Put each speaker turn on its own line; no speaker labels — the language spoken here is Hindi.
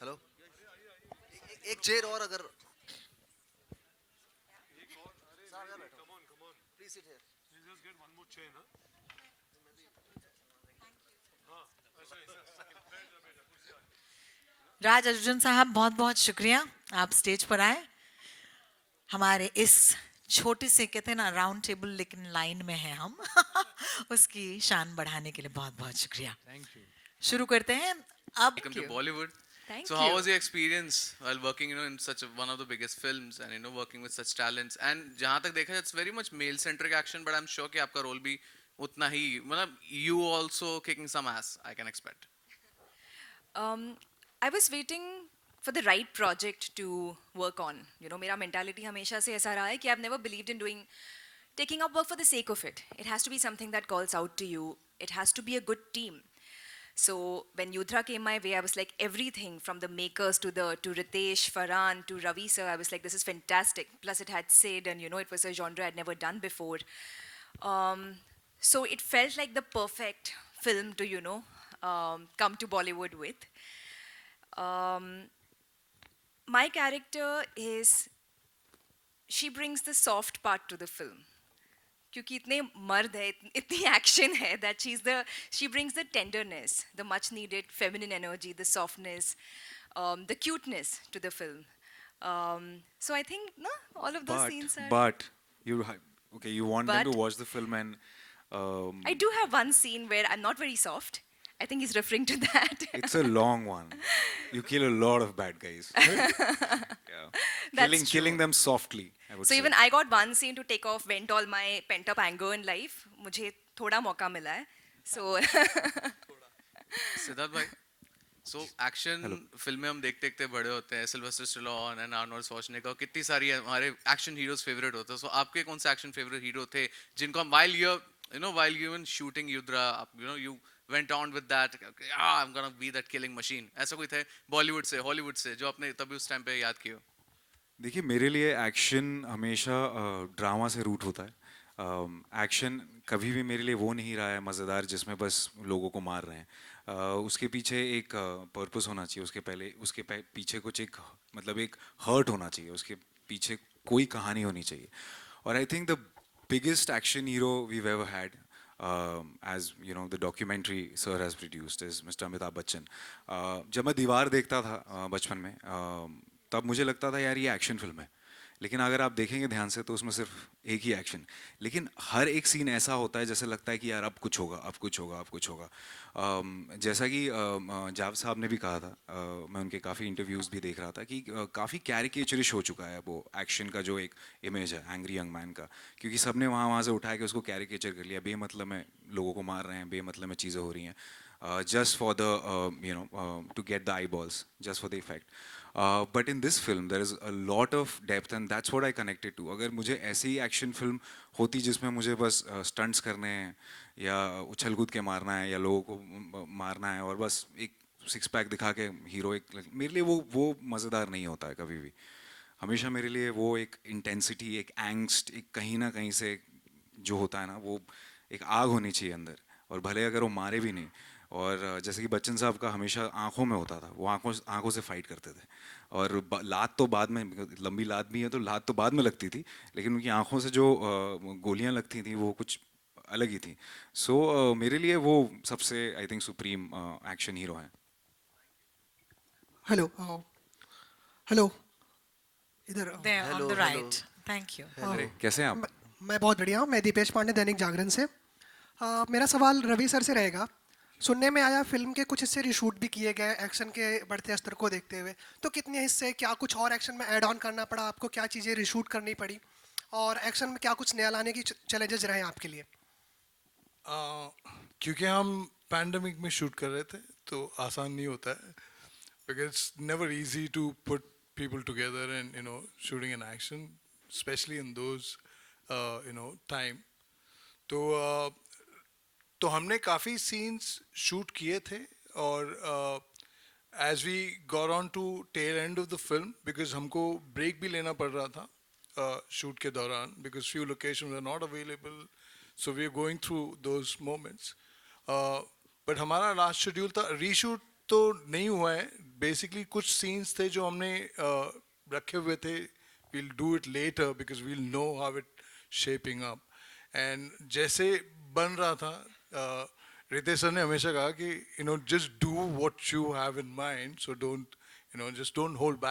हेलो। एक चेयर और अगर प्लीज सिट हियर।
राज अर्जुन साहब, बहुत बहुत शुक्रिया आप स्टेज पर आए। हमारे इस छोटे से कहते हैं ना राउंड टेबल लेकिन लाइन में है हम उसकी शान बढ़ाने के लिए बहुत बहुत शुक्रिया।
Thank you.
शुरू करते हैं अब
Welcome to
क्यों।
Bollywood.
Thank
So, how
you.
was your experience while working, in such one of the biggest films, and working with such talents? And जहाँ तक देखा जाए, it's very much male-centric action, but I'm sure कि आपका role भी उतना ही, मतलब you also kicking some ass, I can expect.
I was waiting for the right project to work on. You know, मेरा mentality हमेशा से ऐसा रहा है कि I've never believed in taking up work for the sake of it. It has to be something that calls out to you. It has to be a good team. So when Yudhra came my way, I was like everything from the makers to Ritesh, Farhan to Ravi sir. I was like, this is fantastic. Plus it had Sid, and it was a genre I'd never done before. So it felt like the perfect film to come to Bollywood with. My character is, she brings the soft part to the film. क्योंकि इतने मर्द है, इतनी एक्शन है, that she brings the tenderness, the much needed feminine energy, the softness, the cuteness to the film. So I think no, all of those
But
scenes are.
but you okay? You want them to
But
watch the film and
I do have one scene where I'm not very soft. I think he's referring to that.
it's a long one. You kill a lot of bad guys. Yeah.
That's
Killing
true.
them softly, I would
So
say.
even I got one scene to take off vent all my pent up anger in life. मुझे थोड़ा मौका मिला है. So
सिद्धार्थ भाई, so action
Hello.
फिल्में हम देखते देखते बड़े होते हैं, Sylvester Stallone and Arnold Schwarzenegger, कितनी सारी हमारे एक्शन हीरोज फेवरेट होते हैं. So आपके कौन से एक्शन फेवरेट हीरो थे जिनको हम while you were shooting Yudra, you went on with that, okay, I'm gonna be that killing machine, ऐसा कोई थे बॉलीवुड से हॉलीवुड से जो आपने तभी उस टाइम पे याद किया?
देखिए मेरे लिए एक्शन हमेशा ड्रामा से रूट होता है। एक्शन कभी भी मेरे लिए वो नहीं रहा है मज़ेदार जिसमें बस लोगों को मार रहे हैं। उसके पीछे एक पर्पस होना चाहिए, पीछे कुछ एक मतलब एक हर्ट होना चाहिए, उसके पीछे कोई कहानी होनी चाहिए। और I think the biggest action hero we've ever had, as you know, the documentary sir has produced is Mr. Amitabh Bachchan. जब मैं दीवार देखता था बचपन में, तब मुझे लगता था यार ये एक्शन फिल्म है, लेकिन अगर आप देखेंगे ध्यान से तो उसमें सिर्फ एक ही एक्शन, लेकिन हर एक सीन ऐसा होता है जैसे लगता है कि यार अब कुछ होगा, अब कुछ होगा, अब कुछ होगा। जैसा कि जाव साहब ने भी कहा था, मैं उनके काफ़ी इंटरव्यूज़ भी देख रहा था कि काफ़ी कैरिकेचरिश हो चुका है वो एक्शन का जो एक इमेज है एंग्री यंग मैन का, क्योंकि सबने वहाँ वहाँ से उठा के उसको कैरिकेचर कर लिया, बेमतलब में लोगों को मार रहे हैं, बेमतलब में चीज़ें हो रही हैं, just for the to get the eyeballs, just for the effect. But in this film there is a lot of depth and that's what I connected to. अगर मुझे ऐसी ही एक्शन फिल्म होती जिसमें मुझे बस स्टंट्स करने हैं या उछल कूद के मारना है या लोगों को मारना है और बस एक सिक्स पैक दिखा के हीरो, एक मेरे लिए वो मज़ेदार नहीं होता है कभी भी। हमेशा मेरे लिए वो एक इंटेंसिटी, एक एंगस्ट, एक कहीं ना कहीं से जो होता है ना, वो एक आग होनी चाहिए अंदर, और भले अगर वो मारे भी नहीं। और जैसे कि बच्चन साहब का हमेशा आंखों में होता था, वो आंखों से फाइट करते थे, और लात तो बाद में, लंबी लात भी है तो लात तो बाद में लगती थी, लेकिन उनकी आंखों से जो गोलियां लगती थी वो कुछ अलग ही थी। सो मेरे लिए वो सबसे I think supreme action hero हैं।
हेलो हेलो इधर
There on
hello
the
hello.
right. Thank you.
अरे कैसे हैं आप?
मैं बहुत बढ़िया हूँ। मैं दीपेश पांडे, दैनिक जागरण से। मेरा सवाल रवि सर से रहेगा। सुनने में आया फिल्म के कुछ हिस्से रिशूट भी किए गए एक्शन के बढ़ते स्तर को देखते हुए, तो कितने हिस्से, क्या कुछ और एक्शन में ऐड ऑन करना पड़ा आपको, क्या चीज़ें रिशूट करनी पड़ी, और एक्शन में क्या कुछ नया लाने की चैलेंजेस रहे आपके लिए?
क्योंकि हम पैंडमिक में शूट कर रहे थे तो आसान नहीं होता है, because it's never easy to put people together and shooting an action, specially in those time. तो तो हमने काफ़ी सीन्स शूट किए थे, और as we got on to tail end of the film, because हमको ब्रेक भी लेना पड़ रहा था शूट के दौरान, because few location are not available, so we are going through those moments. But हमारा लास्ट शेड्यूल था, रीशूट तो नहीं हुआ है बेसिकली कुछ सीन्स थे जो हमने रखे हुए थे, we'll do it later because we'll know how it shaping up. And जैसे बन रहा था, रितेश सर ने हमेशा कहा कि just do what you have in mind, so don't just don't hold back.